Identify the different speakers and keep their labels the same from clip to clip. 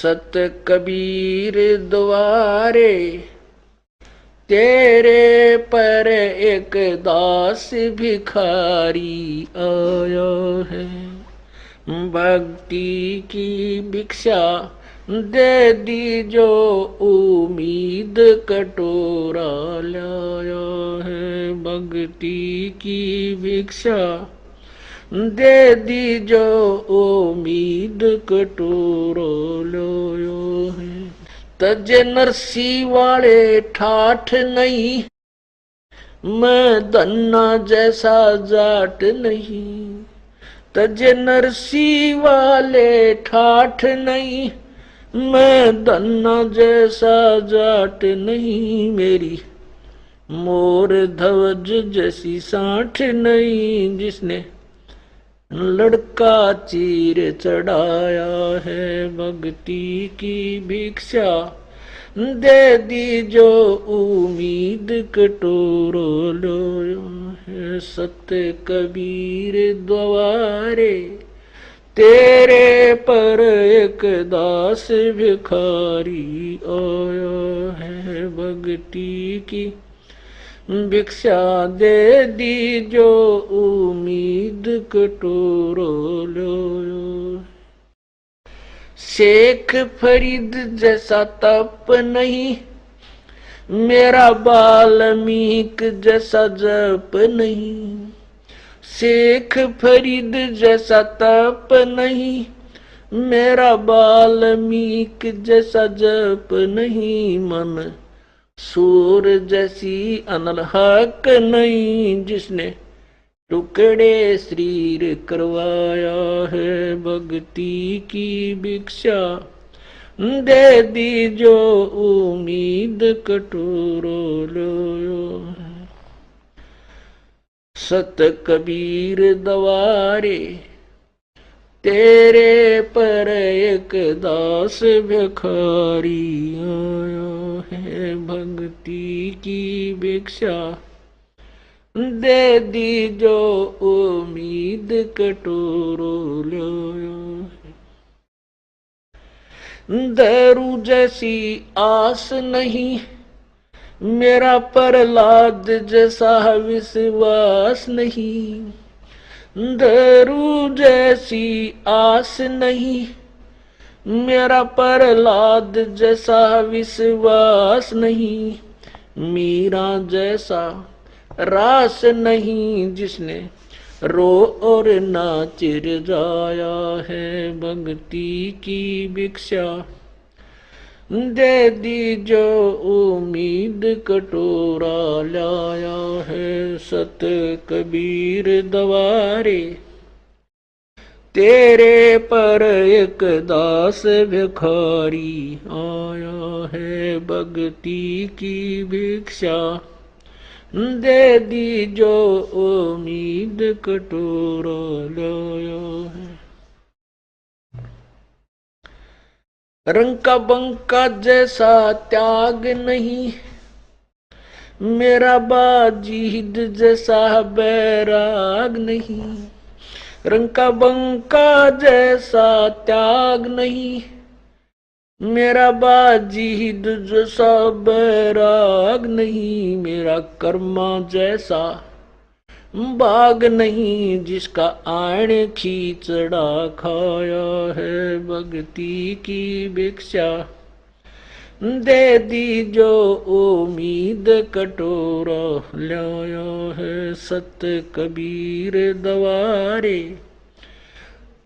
Speaker 1: सत कबीर द्वारे तेरे पर एक दास भिखारी आया है। भक्ति की भिक्षा दे दी जो उम्मीद कटोरा लाया है। भक्ति की भिक्षा दे दी जो उम्मीद कटोरा लाया है। तज नरसी वाले ठाठ नहीं, मैं धन्ना जैसा जाट नहीं। तज नरसी वाले ठाठ नहीं, मैं धन्ना जैसा जाट नहीं। मेरी मोर ध्वज जैसी साठ नहीं, जिसने लड़का चीर चढ़ाया है। भक्ति की भिक्षा दे दी जो उम्मीद कटोरो लोयो है। सत्य कबीर द्वारे तेरे पर एक दास भिखारी आया है। भक्ति की भिक्षा दे दी जो उम्मीद कटोरो लो। शेख फरीद जैसा तप नहीं, मेरा वाल्मीक जैसा जप नहीं। शेख फरीद जैसा तप नहीं, मेरा वाल्मीक जैसा जप नहीं। मन सूर जैसी अनलहक नहीं, जिसने टुकड़े शरीर करवाया है। भक्ति की भिक्षा दे दी जो उम्मीद कटोरो लो। सत कबीर द्वारे तेरे पर एक दास भिखारी आया है। भक्ति की भिक्षा दे दी जो उम्मीद कटोरो लो। दारू जैसी आस नहीं, मेरा प्रहलाद जैसा विश्वास नहीं। दारू जैसी आस नहीं, मेरा प्रहलाद जैसा विश्वास नहीं। मीरा जैसा रास नहीं, जिसने रो और नाच जाया है। भक्ति की भिक्षा दे दी जो उम्मीद कटोरा लाया है। सत कबीर द्वारे तेरे पर एक दास भिखारी आया है। भक्ति की भिक्षा दे दी जो उम्मीद कटोरा लाया है। रंग का बंका जैसा त्याग नहीं, मेरा बाजीद जैसा बैराग नहीं। रंग का बंका जैसा त्याग नहीं, मेरा बाजीद जैसा बैराग नहीं। मेरा कर्मा जैसा बाग नहीं, जिसका आण खींचड़ा खाया है। भक्ति की भिक्षा दे दी जो उम्मीद कटोरा लाया है। सत कबीर द्वारे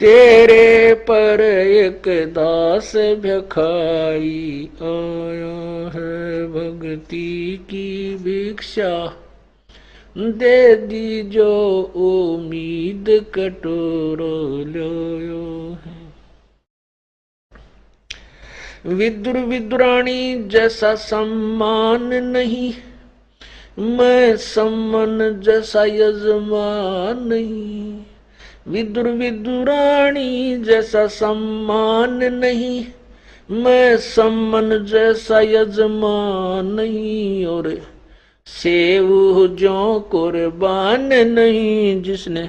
Speaker 1: तेरे पर एक दास भिखारी आया है। भक्ति की भिक्षा दे दी जो उम्मीद कटोरो लो है। विदुर विदुरानी जैसा सम्मान नहीं, मैं सम्मन जैसा यजमान नहीं। विदुर विदुरानी जैसा सम्मान नहीं, मैं सम्मन जैसा यजमान नहीं। और सेव जो कुर्बान नहीं, जिसने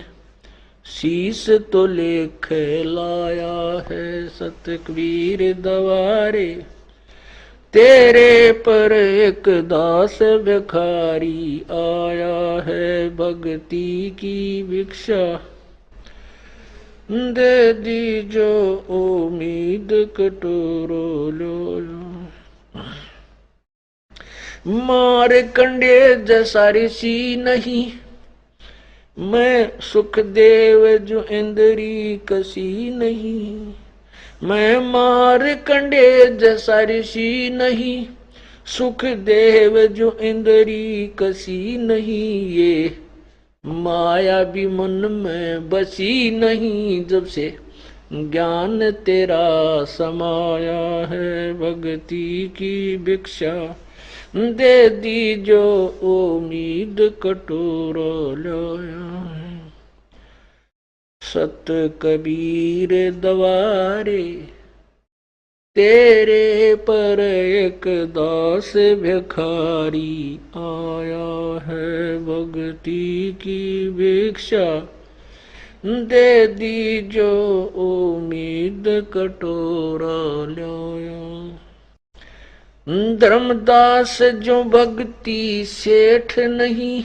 Speaker 1: शीस तो लेख लाया है सत कबीर दवारे। तेरे पर एक दास भिखारी आया है भक्ति की भिक्षा। दे दी जो उम्मीद कटोरो लो। मार कंडे जैसा ऋषि नहीं, मैं सुखदेव जो इंद्री कसी नहीं। मैं मार कंडे जैसा ऋषि नहीं, सुखदेव जो इंद्री कसी नहीं। ये माया भी मन में बसी नहीं, जब से ज्ञान तेरा समाया है भक्ति की भिक्षा। दे दी जो उम्मीद कटोरो लाया है सत कबीर दवारे। तेरे पर एक दास भिखारी आया है भक्ति की भिक्षा। दे दी जो उम्मीद कटोरा लाया। धर्मदास जो भक्ति सेठ नहीं,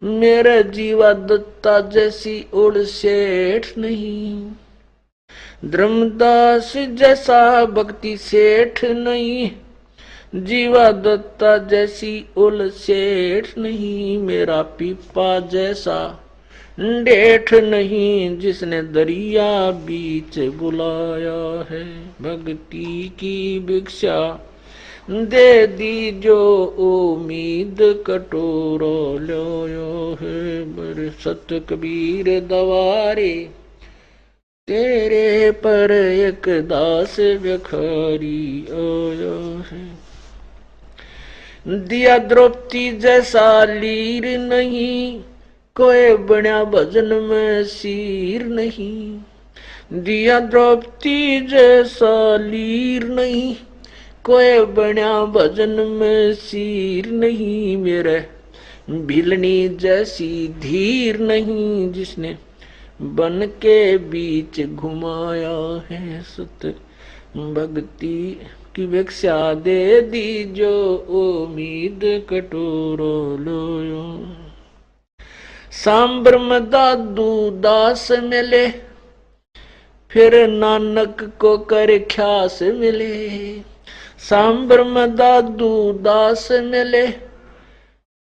Speaker 1: मेरा जीवा दत्ता जैसी उड़ सेठ नहीं। धर्मदास जैसा भक्ति सेठ नहीं, जीवा दत्ता जैसी उल सेठ नहीं। मेरा पीपा जैसा डेठ नहीं, जिसने दरिया बीच बुलाया है भक्ति की भिक्षा। दे दी जो उम्मीद कटोरो लाया है बर सत कबीर दवारे। तेरे पर एक दास भिखारी आया है। दिया द्रौपदी जैसा लीर नहीं, कोई बना भजन में सीर नहीं। दिया द्रौपदी जैसा लीर नहीं, कोई बना भजन में सीर नहीं। मेरे भिलनी जैसी धीर नहीं, जिसने बन के बीच घुमाया है सत भक्ति की भिक्षा। दे दी जो उम्मीद कटोरो लो। सांबर में दादू दास मिले, फिर नानक को कर ख्यास मिले। सांबर में दादू दास मिले,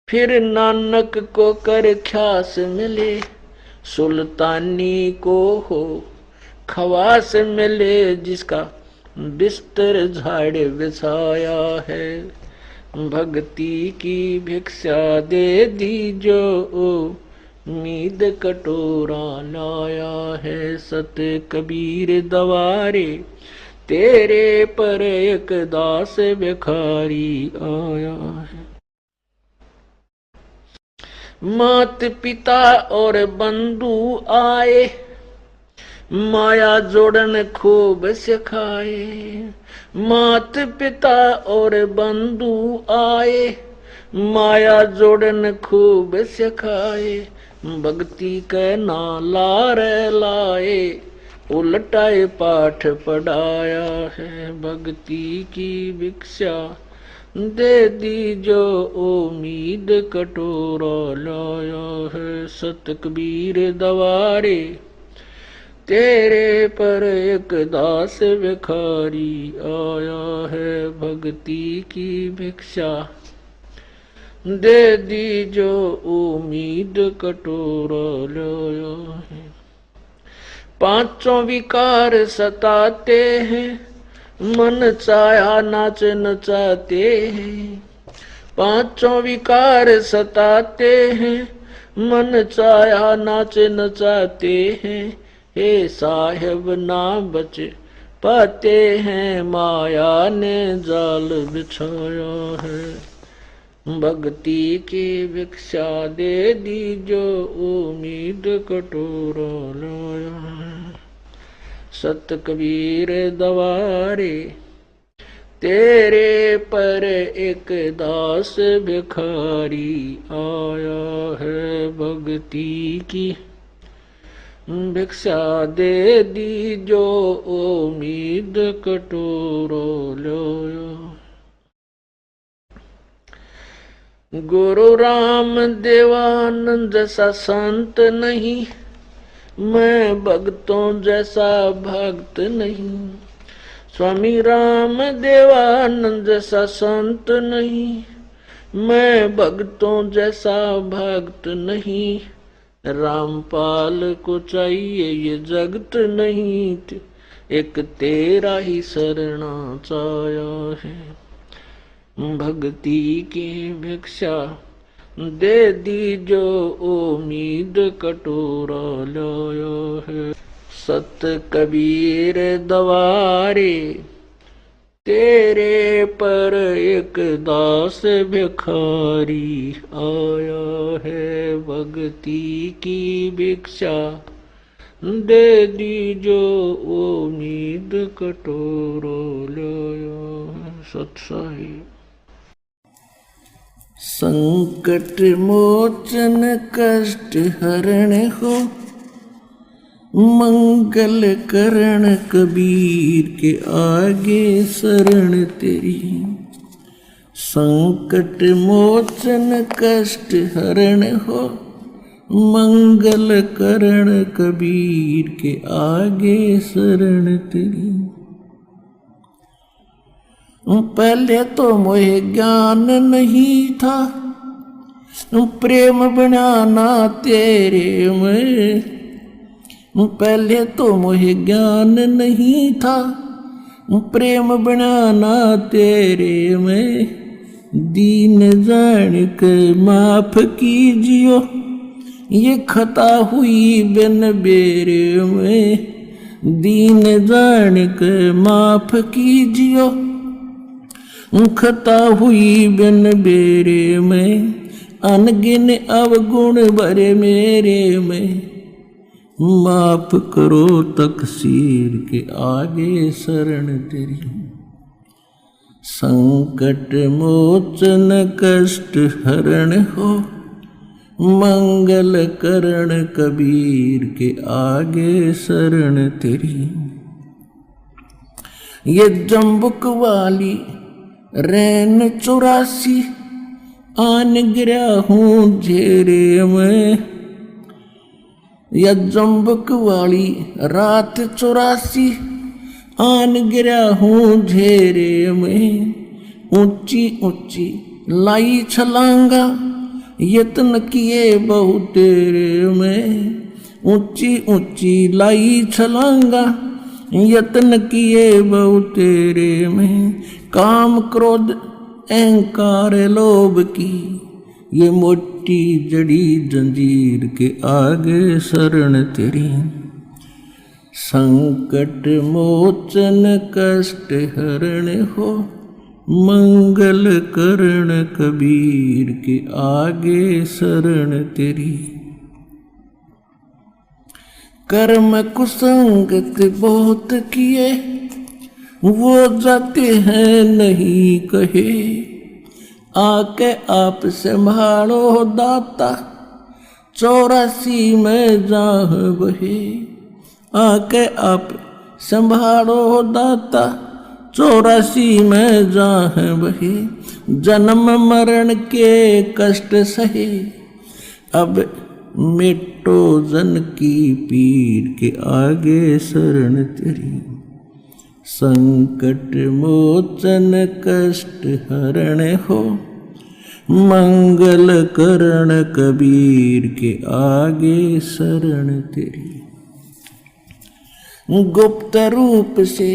Speaker 1: फिर नानक को कर ख्यास मिले। सुल्तानी को हो खवास मिले, जिसका बिस्तर झाड़ बिछाया है भक्ति की भिक्षा। दे दी जो उम्मीद कटोरा लाया है सत कबीर दवारे। तेरे पर एक दास भिखारी आया है। मात पिता और बंधु आए, माया जोड़न खूब सिखाए। मात पिता और बंधु आए, माया जोड़न खूब सिखाए। भक्ति के नाला रे लाए, उलटाए पाठ पढ़ाया है भक्ति की भिक्षा। दे दी जो उम्मीद कटोरा लाया है सत कबीर दवारे। तेरे पर एक दास भिखारी आया है भक्ति की भिक्षा। दे दी जो उम्मीद कटोरा लाया है। पांचों विकार सताते हैं, मन चाहा नाच नचाते हैं। पांचों विकार सताते हैं, मन चाहा नाच नचाते हैं। हे साहिब ना बच पाते हैं, माया ने जाल बिछाया है भक्ति की भिक्षा। दे दी जो उम्मीद कटोरा लाया है सत कबीर दवारे। तेरे पर एक दास भिखारी आया है भक्ति की भिक्षा दे दी जो उम्मीद कटोरो लो। गुरु राम देवानंद जैसा संत नहीं, मैं भक्तों जैसा भक्त नहीं। स्वामी राम देवानंद जैसा संत नहीं, मैं भक्तों जैसा भक्त नहीं। रामपाल को चाहिए ये जगत नहीं, एक तेरा ही शरणा चाया है। भक्ति की भिक्षा दे दी जो उम्मीद कटोरा लाया है। सत कबीर दवारे तेरे पर एक दास भिखारी आया है। भक्ति की भिक्षा दे दी जो उम्मीद कटोरो लाया है। सत्साई संकट मोचन कष्ट हरण हो, मंगल करण कबीर के आगे शरण तेरी। संकट मोचन कष्ट हरण हो, मंगल करण कबीर के आगे शरण तेरी। पहले तो मोहे ज्ञान नहीं था, प्रेम बनाना तेरे में। पहले तो मोहे ज्ञान नहीं था, प्रेम बनाना तेरे में। दीन जान के माफ कीजियो, ये खता हुई बिन बेरे में। दीन जान के माफ कीजियो, खता हुई बिन बेरे में। अनगिन अवगुण भरे मेरे में, माफ करो तकसीर के आगे शरण तेरी। संकट मोचन कष्ट हरण हो, मंगल करण कबीर के आगे शरण तेरी। ये जम्बुक वाली रैन 84 आन गिरा हूँ झेरे में। या जम्बुक वाली रात 84 आन गिरा हूँ झेरे में। ऊंची ऊंची लाई छलांगा, यत्न किए बहु तेरे में। ऊंची ऊंची लाई छलांगा, यत्न किए बहु तेरे में। काम क्रोध अहंकार लोभ की, ये मोटी जड़ी जंजीर के आगे शरण तेरी। संकट मोचन कष्ट हरण हो, मंगल करण कबीर के आगे शरण तेरी। कर्म कुसंगत बहुत किए, वो जाते हैं नहीं कहे। आके आप संभालो दाता, 84 में जाह बहे। आके आप संभालो दाता, 84 में जाह बहे। जन्म मरण के कष्ट सहे, अब मिटो जन की पीर के आगे शरण तेरी। संकट मोचन कष्ट हरण हो, मंगल करण कबीर के आगे शरण तेरी। गुप्त रूप से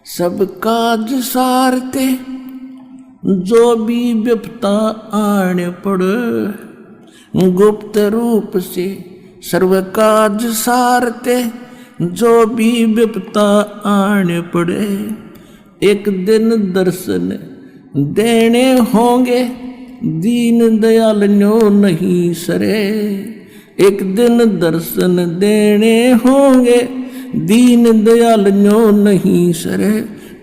Speaker 1: सब काज सारते, जो भी विपता आने पड़। गुप्त रूप से सर्व काज सारते, जो भी विपता आने पड़े। एक दिन दर्शन देने होंगे, दीन दयाल न्यो नहीं सरे। एक दिन दर्शन देने होंगे, दीन दयाल न्यो नहीं सरे।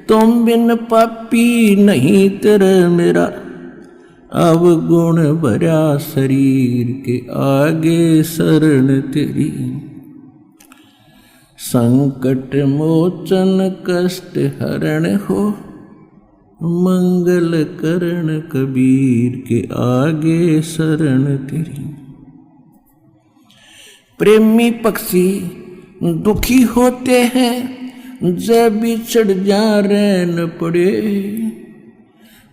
Speaker 1: तुम बिन पापी नहीं तेरे मेरा, अब गुण भरा शरीर के आगे शरण तेरी।
Speaker 2: संकट मोचन कष्ट हरण हो, मंगल करण कबीर के आगे शरण तेरी। प्रेमी पक्षी दुखी होते हैं जब बिछड़ जा रहन पड़े।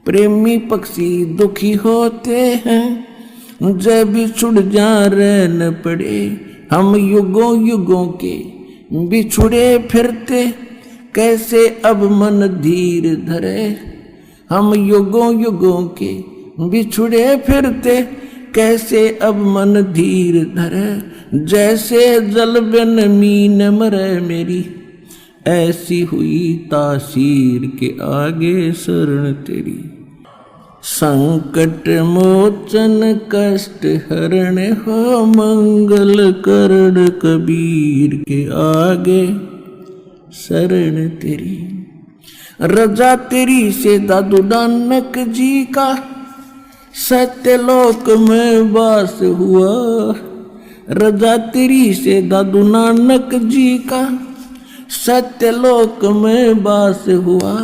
Speaker 2: प्रेमी पक्षी दुखी होते हैं जब बिछुड़ जा रहन पड़े। हम युगों युगों के बिछुड़े फिरते, कैसे अब मन धीर धरे। हम युगों युगों के बिछुड़े फिरते, कैसे अब मन धीर धरे। जैसे जल बिन मीन मरे मेरी, ऐसी हुई तासीर के आगे शरण तेरी। संकट मोचन कष्ट हरण हो, मंगल करण कबीर के आगे शरण तेरी। रजा तेरी से दादू नानक जी का सत्यलोक में वास हुआ। रजा तेरी से दादू नानक जी का सत्यलोक में वास हुआ।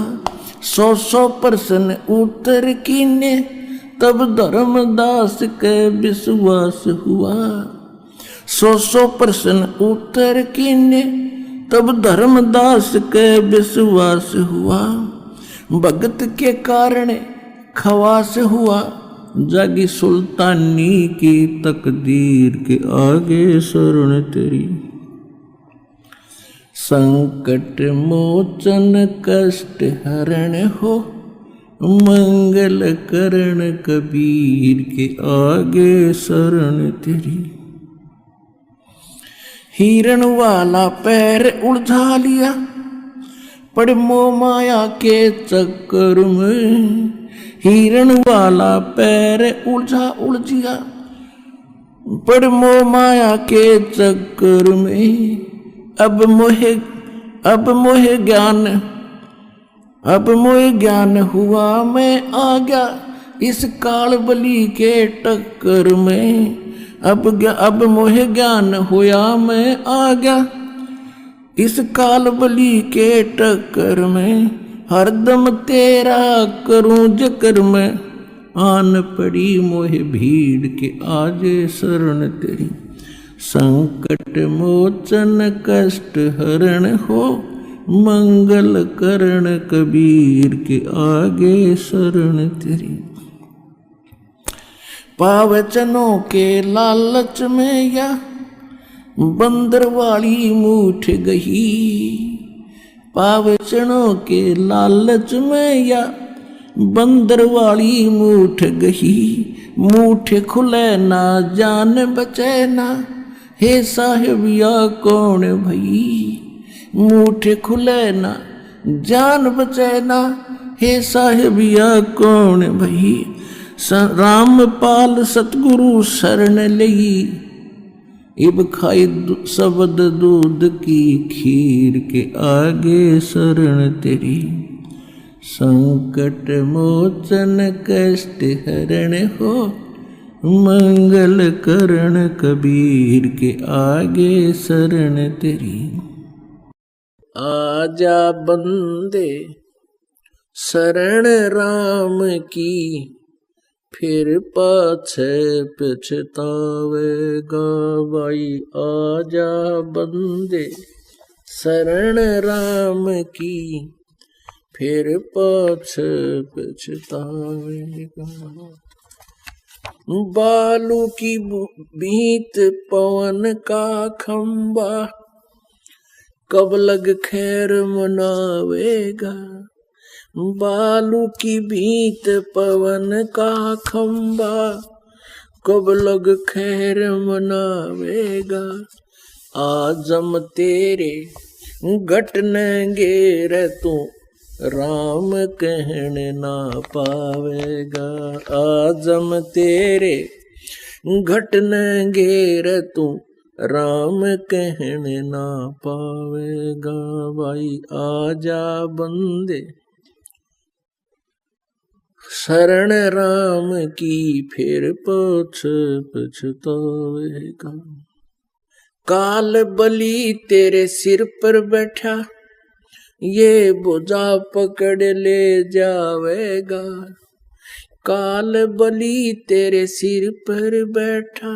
Speaker 2: 100 प्रश्न उत्तर कीने, तब धर्मदास के विश्वास हुआ। 100 प्रश्न उत्तर कीने, तब धर्मदास के विश्वास हुआ। भगत के कारण खवास हुआ, जागी सुल्तानी की तकदीर के आगे शरण तेरी। संकट मोचन कष्ट हरण हो, मंगल करण कबीर के आगे शरण तेरी। हिरण वाला पैर उलझा लिया, पड़ मोह माया के चक्कर में। हिरण वाला पैर उलझिया, पड़ मोह माया के चक्कर में। अब मोह ज्ञान हुआ, मैं आ गया इस काल बली के टक्कर में। अब मोह ज्ञान हुआ, मैं आ गया इस काल बली के टक्कर में। हरदम तेरा करूं जिक्र में, आन पड़ी मोह भीड़ के आजे शरण तेरी। संकट मोचन कष्ट हरण हो, मंगल करण कबीर के आगे शरण तेरी। पावचनों के लालच में या बंदर वाली मूठ गही। पावचनों के लालच में या बंदर वाली मूठ गही। मूठ खुले ना जान बचे ना, हे साहिब या कौन भई। मूठ खुले ना जान बचे ना, हे साहिब या कौन भई। रामपाल सतगुरु शरण लई, इब खाई शब्द दूध की खीर के आगे शरण तेरी। संकट मोचन कष्ट हरण हो, मंगल करण कबीर के आगे शरण तेरी। आजा बंदे शरण राम की, फिर पाछे पछतावेगा भाई। आजा बंदे शरण राम की, फिर पाछे पछतावेगा। बालू की बीत पवन का खंबा, कब लग खैर मनावेगा। बालू की बीत पवन का खंबा, कब लग खैर मनावेगा। आजम तेरे घटनेंगे रे तू, राम कहने ना पावेगा। आजम तेरे घटनेंगे रे तू, राम कहने ना पावेगा भाई। आजा बंदे शरण राम की, फिर पछ पछतावेगा। काल बली तेरे सिर पर बैठा, ये बोझा पकड़ ले जावेगा। काल बली तेरे सिर पर बैठा,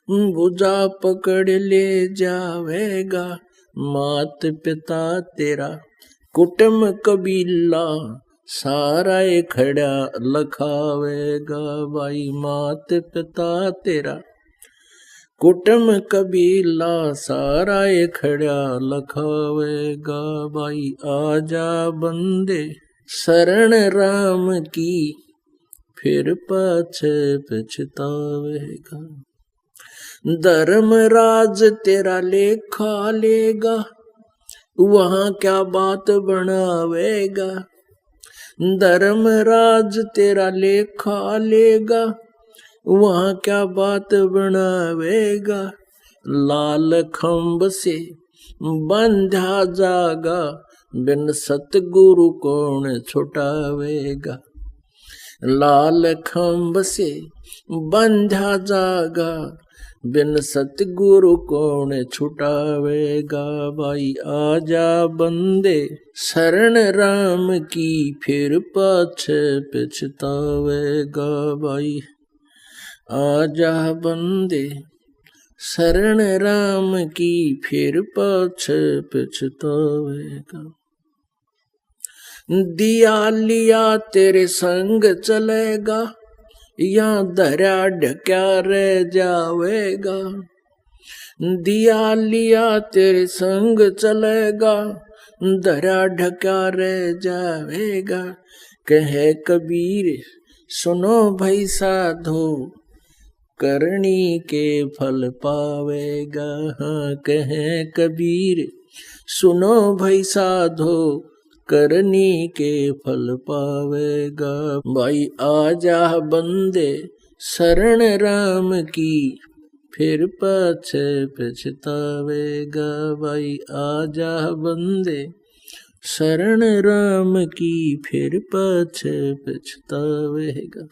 Speaker 2: बोझा पकड़ ले जावेगा। मात पिता तेरा कुटुंब कबीला, सारा ये खड़ा लखावेगा भाई। मात पिता तेरा कुटुंब कबीला, सारा ये खड़ा लखावेगा भाई। आजा बंदे शरण राम की, फिर पाछे पछतावेगा। धर्मराज तेरा लेखा लेगा, वहां क्या बात बनावेगा। धर्मराज तेरा लेखा लेगा, वहां क्या बात बनावेगा। लाल खंभ से बंधा जागा, बिन सतगुरु कौन छुटावेगा। लाल खंभ से बंधा जागा, बिन सतगुरु कौन छुटावेगा भाई। आजा बंदे शरण राम की, फिर पाछे पछतावेगा भाई। आजा बंदे शरण राम की, फिर पाछे पछतावेगा। दिया लिया तेरे संग चलेगा, या धरा ढक्या रह जावेगा। दिया लिया तेरे संग चलेगा, धरा ढक्या रह जावेगा। कहे कबीर सुनो भाई साधो, करनी के फल पावेगा। हाँ कहे कबीर सुनो भाई साधो, करनी के फल पावेगा भाई। आजा बंदे शरण राम की, फिर पाछे पछतावेगा भाई। आजा बंदे शरण राम की, फिर पाछे पछतावेगा।